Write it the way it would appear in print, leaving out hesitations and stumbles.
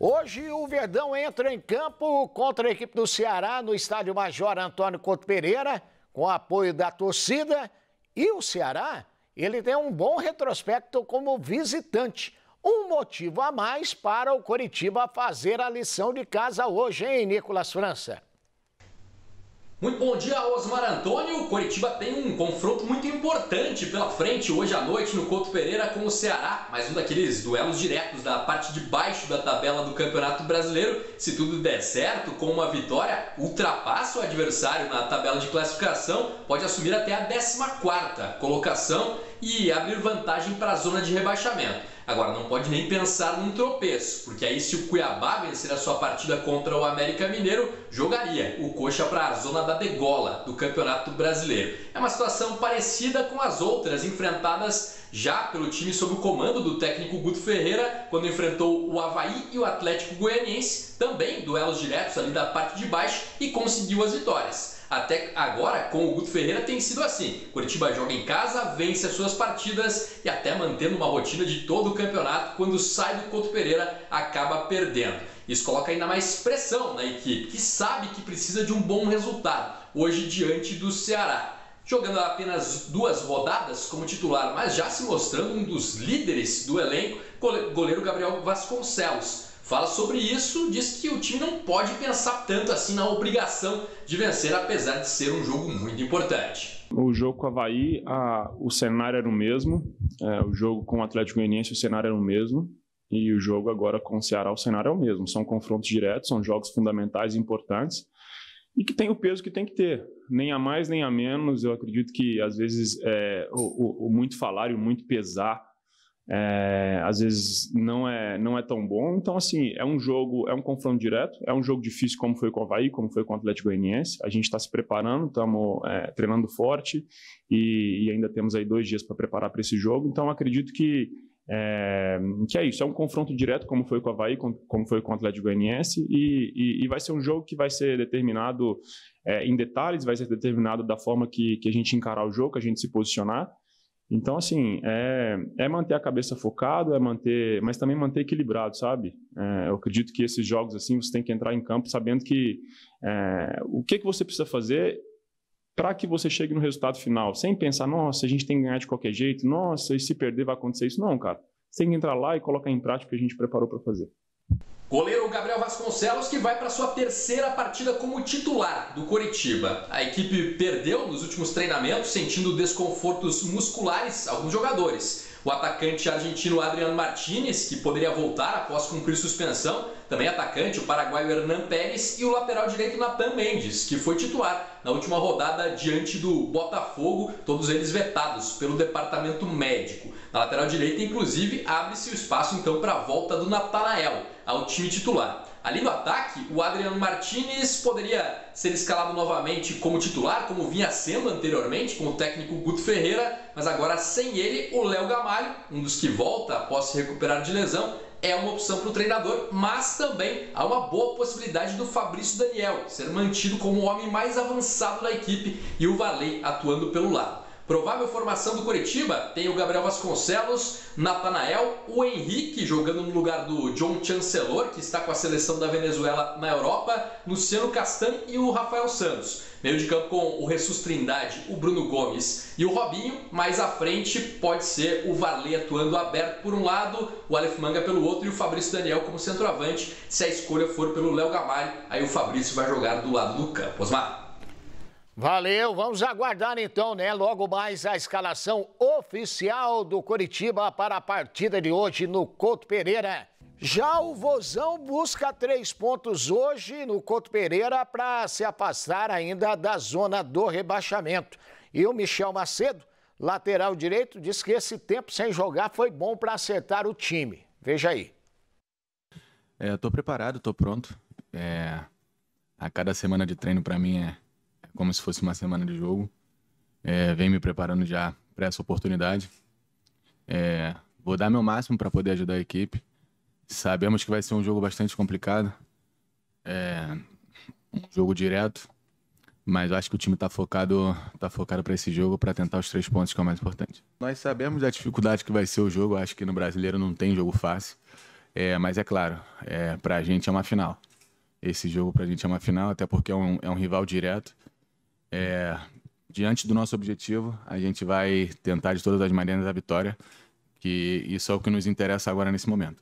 Hoje o Verdão entra em campo contra a equipe do Ceará no estádio Major Antônio Couto Pereira, com apoio da torcida. E o Ceará, ele tem um bom retrospecto como visitante. Um motivo a mais para o Coritiba fazer a lição de casa hoje, hein, Nicolas França? Muito bom dia, Osmar Antônio. O Coritiba tem um confronto muito importante pela frente hoje à noite no Couto Pereira com o Ceará. Mais um daqueles duelos diretos da parte de baixo da tabela do Campeonato Brasileiro. Se tudo der certo, com uma vitória, ultrapassa o adversário na tabela de classificação, pode assumir até a 14ª colocação e abrir vantagem para a zona de rebaixamento. Agora, não pode nem pensar num tropeço, porque aí se o Cuiabá vencer a sua partida contra o América Mineiro, jogaria o Coxa para a zona da degola do Campeonato Brasileiro. É uma situação parecida com as outras enfrentadas já pelo time sob o comando do técnico Guto Ferreira, quando enfrentou o Avaí e o Atlético Goianiense, também duelos diretos ali da parte de baixo, e conseguiu as vitórias. Até agora, com o Guto Ferreira, tem sido assim. Coritiba joga em casa, vence as suas partidas e até mantendo uma rotina de todo o campeonato, quando sai do Couto Pereira, acaba perdendo. Isso coloca ainda mais pressão na equipe, que sabe que precisa de um bom resultado hoje diante do Ceará. Jogando apenas 2 rodadas como titular, mas já se mostrando um dos líderes do elenco, goleiro Gabriel Vasconcelos. Fala sobre isso, diz que o time não pode pensar tanto assim na obrigação de vencer, apesar de ser um jogo muito importante. O jogo com o Avaí, o cenário era o mesmo. O jogo com o Atlético Goianiense, o cenário era o mesmo. E o jogo agora com o Ceará, o cenário é o mesmo. São confrontos diretos, são jogos fundamentais e importantes. E que tem o peso que tem que ter. Nem a mais, nem a menos. Eu acredito que, às vezes, o muito falar e o muito pesar, às vezes não é tão bom. Então, assim, é um confronto direto, é um jogo difícil, como foi com o Avaí, como foi com o Atlético Goianiense. A gente está se preparando, estamos treinando forte e ainda temos aí 2 dias para preparar para esse jogo. Então, acredito que é isso, é um confronto direto, como foi com o Avaí, como foi com o Atlético Goianiense, e vai ser um jogo que vai ser determinado em detalhes, vai ser determinado da forma que a gente encarar o jogo, que a gente se posicionar. Então, assim, é manter a cabeça focado, mas também manter equilibrado, sabe? Eu acredito que esses jogos, assim, você tem que entrar em campo sabendo que o que você precisa fazer para que você chegue no resultado final, sem pensar, nossa, a gente tem que ganhar de qualquer jeito, nossa, e se perder vai acontecer isso. Não, cara. Você tem que entrar lá e colocar em prática o que a gente preparou para fazer. Goleiro Gabriel Vasconcelos, que vai para sua 3ª partida como titular do Coritiba. A equipe perdeu nos últimos treinamentos, sentindo desconfortos musculares alguns jogadores. O atacante argentino Adriano Martínez, que poderia voltar após cumprir suspensão, também atacante o paraguaio Hernan Pérez e o lateral direito Nathan Mendes, que foi titular na última rodada diante do Botafogo, todos eles vetados pelo departamento médico. Na lateral direita, inclusive, abre-se o espaço então para a volta do Natanael ao time titular. Ali no ataque, o Adriano Martínez poderia ser escalado novamente como titular, como vinha sendo anteriormente com o técnico Guto Ferreira, mas agora sem ele, o Léo Gamalho, um dos que volta após se recuperar de lesão, é uma opção para o treinador, mas também há uma boa possibilidade do Fabrício Daniel ser mantido como o homem mais avançado da equipe e o Varley atuando pelo lado. Provável formação do Coritiba tem o Gabriel Vasconcelos, Natanael, o Henrique jogando no lugar do John Chancellor, que está com a seleção da Venezuela na Europa, Luciano Castan e o Rafael Santos. Meio de campo com o Jesus Trindade, o Bruno Gomes e o Robinho. Mais à frente pode ser o Varley atuando aberto por um lado, o Aleph Manga pelo outro e o Fabrício Daniel como centroavante. Se a escolha for pelo Léo Gamalho, aí o Fabrício vai jogar do lado do campo. Osmar. Valeu, vamos aguardar então, né? Logo mais a escalação oficial do Coritiba para a partida de hoje no Couto Pereira. Já o Vozão busca 3 pontos hoje no Couto Pereira para se afastar ainda da zona do rebaixamento. E o Michel Macedo, lateral direito, diz que esse tempo sem jogar foi bom para acertar o time. Veja aí. Estou preparado, estou pronto. A cada semana de treino para mim é como se fosse uma semana de jogo. Venho me preparando já para essa oportunidade. Vou dar meu máximo para poder ajudar a equipe. Sabemos que vai ser um jogo bastante complicado. Um jogo direto. Mas eu acho que o time está focado para esse jogo, para tentar os 3 pontos, que é o mais importante. Nós sabemos da dificuldade que vai ser o jogo. Eu acho que no Brasileiro não tem jogo fácil. Mas é claro, para a gente é uma final. Esse jogo para a gente é uma final, até porque é um rival direto. Diante do nosso objetivo, a gente vai tentar de todas as maneiras a vitória, que isso é o que nos interessa agora nesse momento.